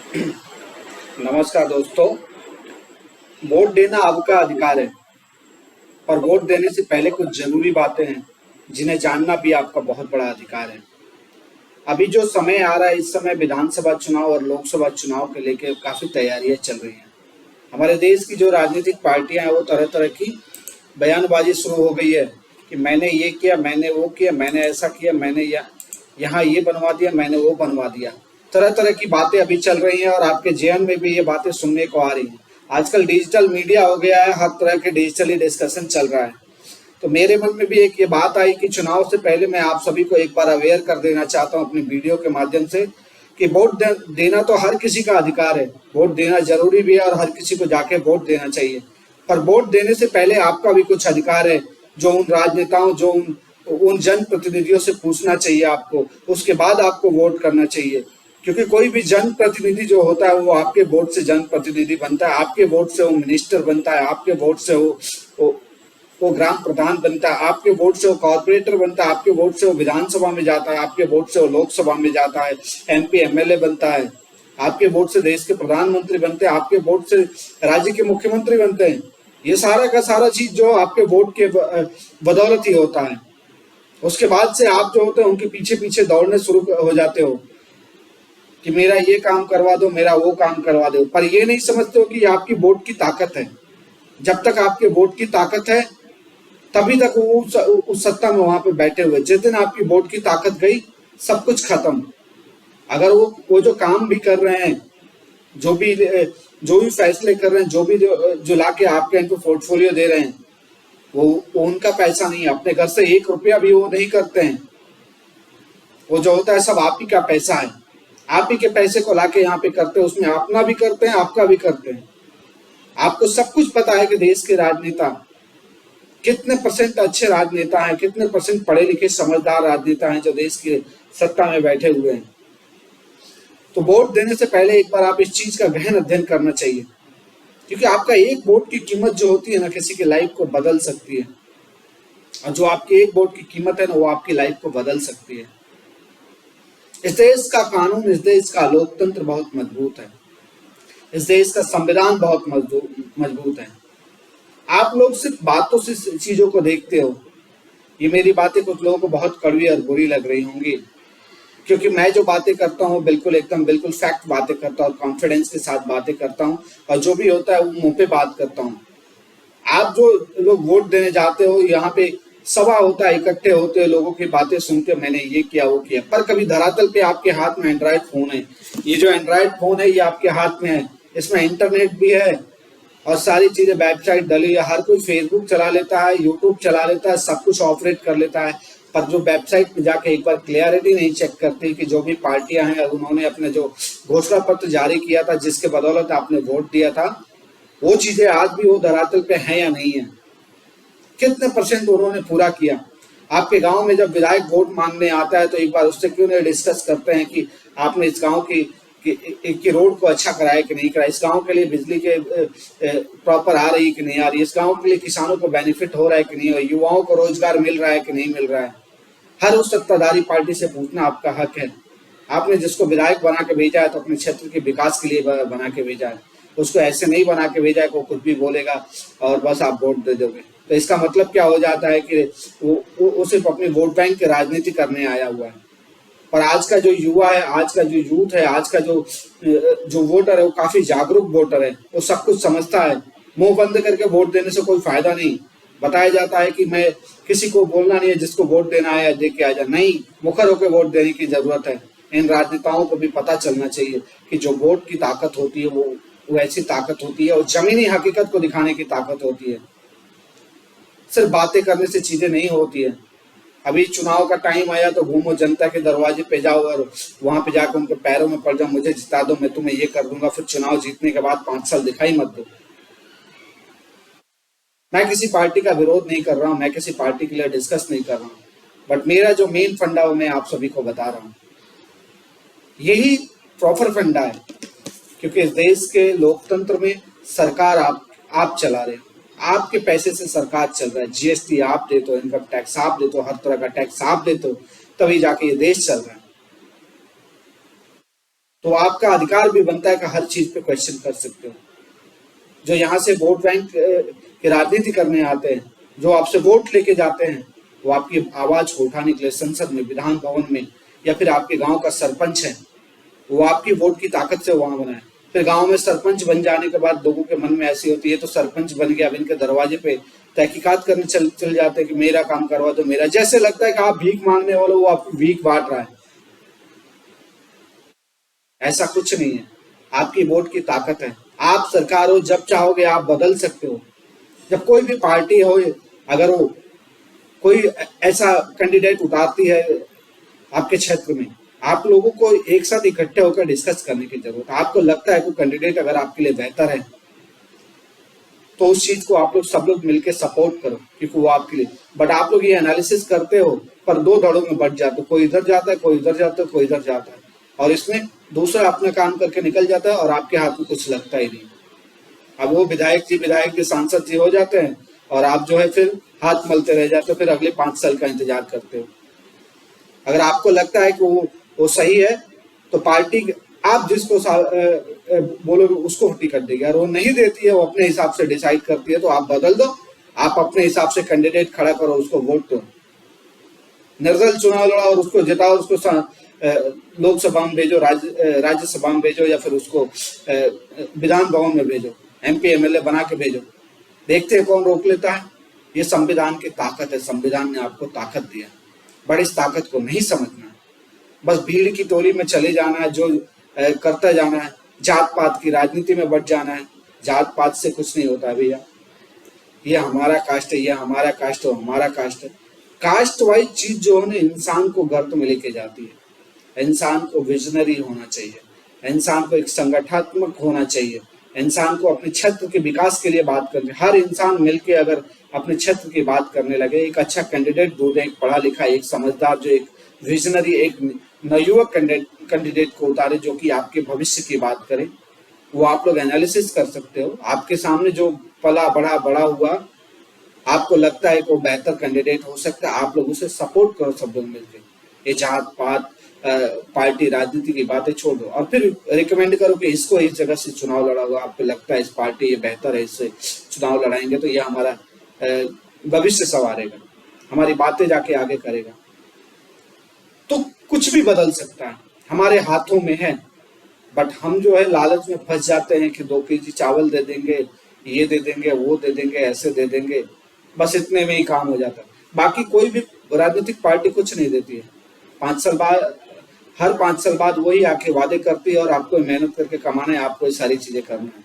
नमस्कार दोस्तों। वोट देना आपका अधिकार है और वोट देने से पहले कुछ जरूरी बातें हैं जिन्हें जानना भी आपका बहुत बड़ा अधिकार है। अभी जो समय आ रहा है, इस समय विधानसभा चुनाव और लोकसभा चुनाव के लेके काफी तैयारियां चल रही हैं। हमारे देश की जो राजनीतिक पार्टियां हैं वो तरह तरह की बयानबाजी शुरू हो गई है कि मैंने ये किया, मैंने वो किया, मैंने ऐसा किया, मैंने यहाँ ये बनवा दिया, मैंने वो बनवा दिया। तरह तरह की बातें अभी चल रही हैं और आपके जेहन में भी ये बातें सुनने को आ रही हैं। आजकल डिजिटल मीडिया हो गया है, हर तरह के डिजिटली डिस्कशन चल रहा है। तो मेरे मन में भी एक ये बात आई कि चुनाव से पहले मैं आप सभी को एक बार अवेयर कर देना चाहता हूँ अपनी वीडियो के माध्यम से कि देना तो हर किसी का अधिकार है। वोट देना जरूरी भी है और हर किसी को जाके वोट देना चाहिए। पर वोट देने से पहले आपका भी कुछ अधिकार है जो उन राजनेताओं, जो उन जनप्रतिनिधियों से पूछना चाहिए आपको। उसके बाद आपको वोट करना चाहिए, क्योंकि कोई भी जनप्रतिनिधि जो होता है वो आपके वोट से जनप्रतिनिधि बनता है, आपके वोट से वो मिनिस्टर बनता है, आपके वोट से वो ग्राम प्रधान बनता है, आपके वोट से वो कॉर्पोरेटर बनता है, आपके वोट से वो विधानसभा में जाता है, आपके वोट से वो लोकसभा में जाता है, एमपी एमएलए बनता है, आपके वोट से देश के प्रधानमंत्री बनते हैं, आपके वोट से राज्य के मुख्यमंत्री बनते हैं। ये सारा का सारा चीज जो आपके वोट के बदौलत ही होता है। उसके बाद से आप जो होते हैं उनके पीछे पीछे दौड़ने शुरू हो जाते हो कि मेरा ये काम करवा दो, मेरा वो काम करवा दो, पर ये नहीं समझते हो कि आपकी वोट की ताकत है। जब तक आपके वोट की ताकत है तभी तक वो उस सत्ता में वहां पे बैठे हुए। जिस दिन आपकी वोट की ताकत गई, सब कुछ खत्म। अगर वो जो काम भी कर रहे हैं, जो भी फैसले कर रहे हैं, जो लाके आपके इनको पोर्टफोलियो दे रहे हैं, वो उनका पैसा नहीं है। अपने घर से 1 रुपया भी वो नहीं करते हैं। वो जो होता है सब आप ही का पैसा है। आप ही के पैसे को लाके यहाँ पे करते हैं, उसमें अपना भी करते हैं, आपका भी करते हैं। आपको सब कुछ पता है कि देश के राजनेता कितने परसेंट अच्छे राजनेता हैं, कितने परसेंट पढ़े लिखे समझदार राजनेता हैं जो देश की सत्ता में बैठे हुए हैं। तो वोट देने से पहले एक बार आप इस चीज का गहन अध्ययन करना चाहिए, क्योंकि आपका एक वोट की कीमत जो होती है ना, किसी की लाइफ को बदल सकती है। और जो आपकी एक वोट की कीमत है ना, वो आपकी लाइफ को बदल सकती है। इस देश का कानून, इस देश का लोकतंत्र बहुत मजबूत है। इस देश का संविधान बहुत मजबूत है। आप लोग सिर्फ बातों से चीजों को देखते हो। ये मेरी बातें कुछ लोगों को बहुत कड़वी और बुरी लग रही होंगी, क्योंकि मैं जो बातें करता हूँ बिल्कुल फैक्ट बातें करता हूँ, कॉन्फिडेंस के साथ बातें करता हूँ, और जो भी होता है वो मुंह पे बात करता हूँ। आप जो लोग वोट देने जाते हो, यहाँ पे सभा होता है, इकट्ठे होते हैं, लोगों की बातें सुनते, मैंने ये किया वो किया, पर कभी धरातल पे आपके हाथ में एंड्रॉइड फोन है। ये जो एंड्रॉइड फोन है ये आपके हाथ में है, इसमें इंटरनेट भी है और सारी चीजें, वेबसाइट डली है। हर कोई फेसबुक चला लेता है, यूट्यूब चला लेता है, सब कुछ ऑपरेट कर लेता है, पर जो वेबसाइट पे जाके एक बार क्लियरिटी नहीं चेक करती कि जो भी पार्टियां हैं उन्होंने अपने जो घोषणा पत्र जारी किया था, जिसके बदौलत आपने वोट दिया था, वो चीजें आज भी वो धरातल पे है या नहीं है, कितने परसेंट उन्होंने पूरा किया। आपके गांव में जब विधायक वोट मांगने आता है तो एक बार उससे क्यों नहीं डिस्कस करते हैं कि आपने इस गांव की रोड को अच्छा कराया कि नहीं कराया, इस गांव के लिए बिजली के प्रॉपर आ रही कि नहीं आ रही, इस गांव के लिए किसानों को बेनिफिट हो रहा है कि नहीं हो, युवाओं को रोजगार मिल रहा है कि नहीं मिल रहा है। हर उस सत्ताधारी पार्टी से पूछना आपका हक है। आपने जिसको विधायक बना के भेजा है तो अपने क्षेत्र के विकास के लिए बना के भेजा है, उसको ऐसे नहीं बना के भेजा है कि वो कुछ भी बोलेगा और बस आप वोट दे दोगे। तो इसका मतलब क्या हो जाता है कि वो सिर्फ अपने वोट बैंक की राजनीति करने आया हुआ है। पर आज का जो युवा है, आज का जो यूथ है, आज का जो वोटर है, वो काफी जागरूक वोटर है। वो सब कुछ समझता है। मुंह बंद करके वोट देने से कोई फायदा नहीं। बताया जाता है कि मैं किसी को बोलना नहीं है, जिसको वोट देना है दे के आ जा, नहीं, मुखर होकर वोट देने की जरूरत है। इन राजनेताओं को भी पता चलना चाहिए कि जो वोट की ताकत होती है वो ऐसी ताकत होती है और जमीनी हकीकत को दिखाने की ताकत होती है। सिर्फ बातें करने से चीजें नहीं होती है। अभी चुनाव का टाइम आया तो घूमो, जनता के दरवाजे पे जाओ और वहां पे जाकर उनके पैरों में पड़ जाओ, मुझे जिता दो, मैं तुम्हें ये कर दूंगा, फिर चुनाव जीतने के बाद 5 साल दिखाई मत दो। मैं किसी पार्टी का विरोध नहीं कर रहा हूँ, मैं किसी पार्टी के लिए डिस्कस नहीं कर रहा हूँ, बट मेरा जो मेन फंडा वो मैं आप सभी को बता रहा हूँ। यही प्रॉपर फंडा है, क्योंकि इस देश के लोकतंत्र में सरकार आप चला रहे हो। आपके पैसे से सरकार चल रहा है। जीएसटी आप देते हो, इनकम टैक्स आप देते हो, हर तरह का टैक्स आप देते हो, तभी जाके ये देश चल रहा है। तो आपका अधिकार भी बनता है कि हर चीज पे क्वेश्चन कर सकते हो। जो यहाँ से वोट बैंक की राजनीति करने आते हैं, जो आपसे वोट लेके जाते हैं, वो आपकी आवाज को उठाने के लिए संसद में, विधान भवन में, या फिर आपके गांव का सरपंच है, वो आपकी वोट की ताकत से वहां बना है। फिर गांव में सरपंच बन जाने के बाद लोगों के मन में ऐसी होती है, तो सरपंच बन गया, अब इनके दरवाजे पे तहकीकात करने चल जाते हैं कि मेरा काम करवा दो, मेरा। जैसे लगता है कि आप भीख मांगने वाले, वो आपको भीख बांट रहा है। ऐसा कुछ नहीं है। आपकी वोट की ताकत है। आप सरकार हो, जब चाहोगे आप बदल सकते हो। जब कोई भी पार्टी हो, अगर वो कोई ऐसा कैंडिडेट उतारती है आपके क्षेत्र में, आप लोगों को एक साथ इकट्ठे होकर डिस्कस करने की जरूरत है। आपको लगता है कोई कैंडिडेट अगर आपके लिए बेहतर है, तो उस चीज को आप लोग सब लोग मिलकर सपोर्ट करो, क्योंकि वो आपके लिए। बट आप लोग ये एनालिसिस करते हो पर दो धड़ों में बट जाते हो, कोई इधर जाता है, कोई उधर जाता है, कोई इधर जाता है, और इसमें दूसरा अपना काम करके निकल जाता है और आपके हाथ में कुछ लगता ही नहीं। अब वो विधायक जी सांसद जी हो जाते हैं और आप जो है फिर हाथ मलते रह जाते हो, फिर अगले 5 साल का इंतजार करते हो। अगर आपको लगता है कि वो सही है, तो पार्टी आप जिसको बोलोगे उसको टिकट देगी। और वो नहीं देती है, वो अपने हिसाब से डिसाइड करती है, तो आप बदल दो। आप अपने हिसाब से कैंडिडेट खड़ा करो, उसको वोट दो, निर्दल चुनाव लड़ा और उसको जिताओ। उसको लोकसभा में भेजो, राज्यसभा में भेजो, या फिर उसको विधान भवन में भेजो, MP MLA बना के भेजो। देखते हैं कौन रोक लेता है। ये संविधान की ताकत है। संविधान ने आपको ताकत दिया, बट इस ताकत को नहीं समझना, बस भीड़ की टोली में चले जाना है, जो करता जाना है, जात पात की राजनीति में बढ़ जाना है। जात पात से कुछ नहीं होता भैया। ये हमारा कास्ट है, ये हमारा कास्ट है, हमारा कास्ट है। कास्ट वाइज चीज जो है ना, इंसान को गर्त में लेके जाती है। इंसान को विजनरी होना चाहिए, इंसान को एक संगठनात्मक होना चाहिए, इंसान को अपने क्षेत्र के विकास के लिए बात करनी। हर इंसान मिलके अगर अपने क्षेत्र की बात करने लगे, एक अच्छा कैंडिडेट ढूंढे, एक पढ़ा लिखा, एक समझदार, जो एक विजनरी, एक नवयुवक कैंडिडेट को उतारे, जो कि आपके भविष्य की बात करे, वो आप लोग एनालिसिस कर सकते हो। आपके सामने जो पला बड़ा हुआ, आपको लगता है कि वो बेहतर कैंडिडेट हो सकता है, आप लोग उसे सपोर्ट करो सब लोग मिलकर। ये जात पात पार्टी राजनीति की बातें छोड़ दो और फिर रिकमेंड करो कि इसको इस जगह से चुनाव लड़ा हुआ, आपको लगता है इस पार्टी ये बेहतर है, इससे चुनाव लड़ाएंगे तो ये हमारा भविष्य संवारेगा, हमारी बातें जाके आगे करेगा। तो कुछ भी बदल सकता है, हमारे हाथों में है। बट हम जो है लालच में फंस जाते हैं कि 2 KG चावल दे देंगे, ये दे देंगे, वो दे देंगे, ऐसे दे देंगे, बस इतने में ही काम हो जाता है। बाकी कोई भी राजनीतिक पार्टी कुछ नहीं देती है। 5 साल बाद, हर 5 साल बाद वही आके वादे करती है और आपको मेहनत करके कमाना है, आपको ये सारी चीजें करना है।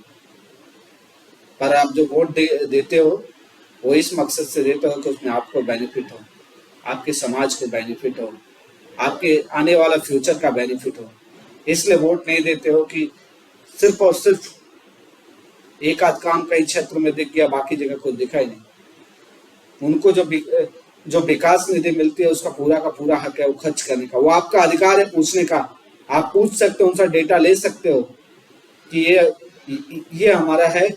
पर आप जो वोट देते हो, वो इस मकसद से देते हो कि उसमें आपको बेनिफिट हो, आपके समाज को बेनिफिट हो, आपके आने वाला फ्यूचर का बेनिफिट हो। इसलिए वोट नहीं देते हो कि सिर्फ और सिर्फ एक आध काम कई क्षेत्र में दिख गया, बाकी जगह कोई दिखा ही नहीं। उनको जो विकास निधि मिलती है, उसका का पूरा हक है वो खर्च करने का। वो आपका अधिकार है पूछने का। आप पूछ सकते हो, उनसे डेटा ले सकते हो कि ये हमारा है,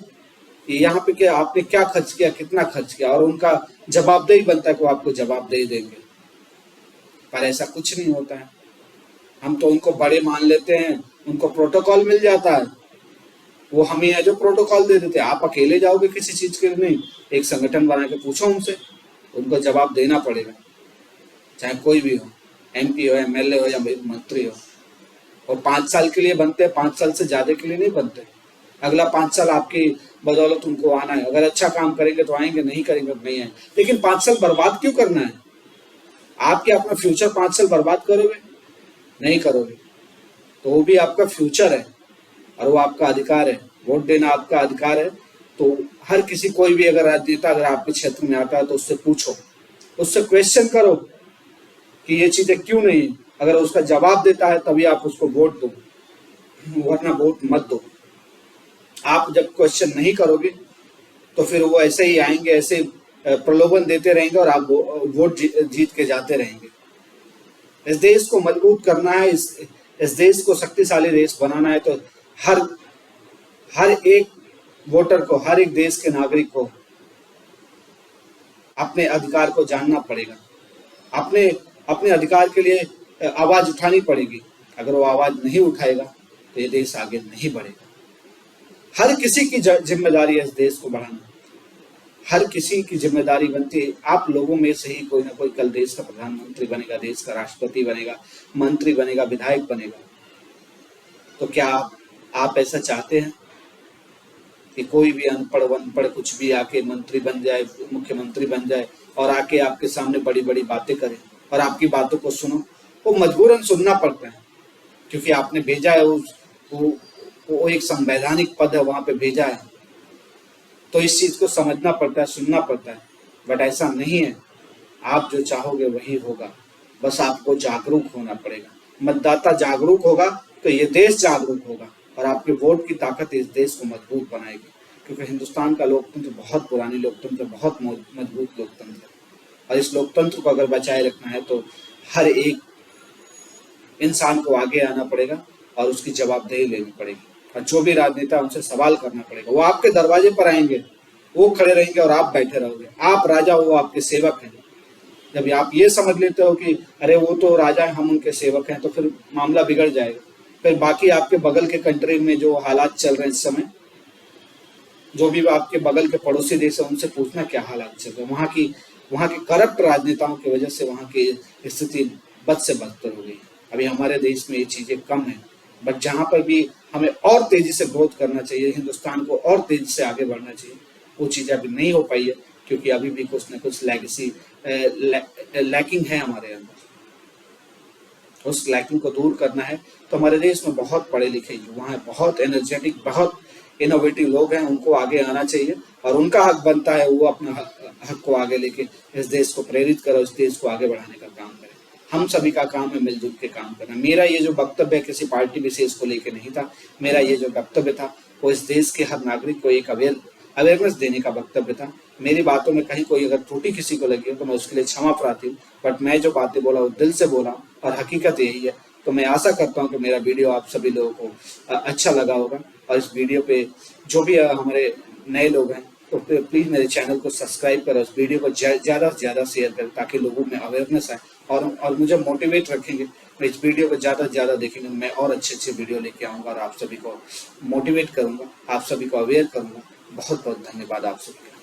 यहाँ पे क्या आपने क्या खर्च किया, कितना खर्च किया, और उनका जवाबदेही बनता है कि वो आपको जवाबदेही देंगे। पर ऐसा कुछ नहीं होता है। हम तो उनको बड़े मान लेते हैं, उनको प्रोटोकॉल मिल जाता है, वो हमें है जो प्रोटोकॉल दे देते हैं। आप अकेले जाओगे किसी चीज के लिए नहीं, एक संगठन बना के पूछो उनसे, उनको जवाब देना पड़ेगा, चाहे कोई भी हो, MP हो, MLA हो या मंत्री हो। और 5 साल के लिए बनते हैं, 5 साल से ज्यादा के लिए नहीं बनते। अगला 5 साल आपकी बदौलत उनको आना है। अगर अच्छा काम करेंगे तो आएंगे, नहीं करेंगे तो नहीं है। लेकिन 5 साल बर्बाद क्यों करना है? आप क्या अपना फ्यूचर 5 साल बर्बाद करोगे? नहीं करोगे। तो वो भी आपका फ्यूचर है और वो आपका अधिकार है। वोट देना आपका अधिकार है। तो हर किसी, कोई भी अगर राजनेता अगर आपके क्षेत्र में आता है तो उससे पूछो, उससे क्वेश्चन करो कि ये चीजें क्यों नहीं। अगर उसका जवाब देता है तभी आप उसको वोट दो, वरना वोट मत दो। आप जब क्वेश्चन नहीं करोगे तो फिर वो ऐसे ही आएंगे, ऐसे प्रलोभन देते रहेंगे और आप वोट जीत के जाते रहेंगे। इस देश को मजबूत करना है, इस देश को शक्तिशाली देश बनाना है, तो हर एक वोटर को, हर एक देश के नागरिक को अपने अधिकार को जानना पड़ेगा। अपने अधिकार के लिए आवाज उठानी पड़ेगी। अगर वो आवाज नहीं उठाएगा तो ये देश आगे नहीं बढ़ेगा। हर किसी की जिम्मेदारी है इस देश को बढ़ाना, हर किसी की जिम्मेदारी बनती है। आप लोगों में से ही कोई ना कोई कल देश का प्रधानमंत्री बनेगा, देश का राष्ट्रपति बनेगा, मंत्री बनेगा, विधायक बनेगा। तो क्या आप ऐसा चाहते हैं कि कोई भी अनपढ़ कुछ भी आके मंत्री बन जाए, मुख्यमंत्री बन जाए और आके आपके सामने बड़ी बड़ी बातें करे और आपकी बातों को सुनो? वो मजबूरन सुनना पड़ता है, क्योंकि आपने भेजा है, वो एक संवैधानिक पद है, वहां पे भेजा है, तो इस चीज को समझना पड़ता है, सुनना पड़ता है। बट ऐसा नहीं है, आप जो चाहोगे वही होगा, बस आपको जागरूक होना पड़ेगा। मतदाता जागरूक होगा तो ये देश जागरूक होगा और आपके वोट की ताकत इस देश को मजबूत बनाएगी। क्योंकि हिंदुस्तान का लोकतंत्र बहुत पुरानी लोकतंत्र, बहुत मजबूत लोकतंत्र है और इस लोकतंत्र को अगर बचाए रखना है तो हर एक इंसान को आगे आना पड़ेगा और उसकी जवाबदेही लेनी पड़ेगी। और जो भी राजनेता, उनसे सवाल करना पड़ेगा। वो आपके दरवाजे पर आएंगे, वो खड़े रहेंगे और आप बैठे रहोगे। आप राजा, वो आपके सेवक हैं। जब आप ये समझ लेते हो कि अरे वो तो राजा है, हम उनके सेवक हैं, तो फिर मामला बिगड़ जाएगा। फिर बाकी आपके बगल के कंट्री में जो हालात चल रहे हैं इस समय, जो भी आपके बगल के पड़ोसी देश है, उनसे पूछना क्या हालात चल रहे हैं। वहाँ के करप्ट राजनेताओं की वजह से वहाँ की स्थिति बद से बदतर हो गई। अभी हमारे देश में ये चीजें कम है, बट जहाँ पर भी हमें और तेजी से ग्रोथ करना चाहिए, हिंदुस्तान को और तेजी से आगे बढ़ना चाहिए, वो चीजें अभी नहीं हो पाई है, क्योंकि अभी भी कुछ न कुछ लेगेसी लैकिंग है हमारे अंदर। उस लैकिंग को दूर करना है तो हमारे देश में बहुत पढ़े लिखे युवा हैं, बहुत एनर्जेटिक, बहुत इनोवेटिव लोग हैं, उनको आगे आना चाहिए और उनका हक बनता है वो अपना हक को आगे लेके इस देश को प्रेरित करो, इस देश को आगे बढ़ाने का काम करें। हम सभी का काम है मिलजुल के काम करना। मेरा ये जो वक्तव्य किसी पार्टी विशेष को लेके नहीं था, मेरा ये जो वक्तव्य था वो इस देश के हर नागरिक को एक अवेयरनेस देने का वक्तव्य था। मेरी बातों में कहीं कोई अगर त्रुटि किसी को लगी हो तो मैं उसके लिए क्षमा प्रार्थी हूँ, बट मैं जो बातें बोला वो दिल से बोला और हकीकत यही है। तो मैं आशा करता हूँ कि मेरा वीडियो आप सभी लोगों को अच्छा लगा होगा और इस वीडियो पे जो भी हमारे नए लोग हैं तो प्लीज़ मेरे चैनल को सब्सक्राइब करें, उस वीडियो को ज़्यादा से ज़्यादा शेयर करें ताकि लोगों में अवेयरनेस आए और मुझे मोटिवेट रखेंगे। मैं इस वीडियो को ज़्यादा से ज़्यादा देखेंगे, मैं और अच्छे वीडियो लेके आऊँगा और आप सभी को मोटिवेट करूँगा, आप सभी को अवेयर करूँगा। बहुत बहुत धन्यवाद आप सभी का।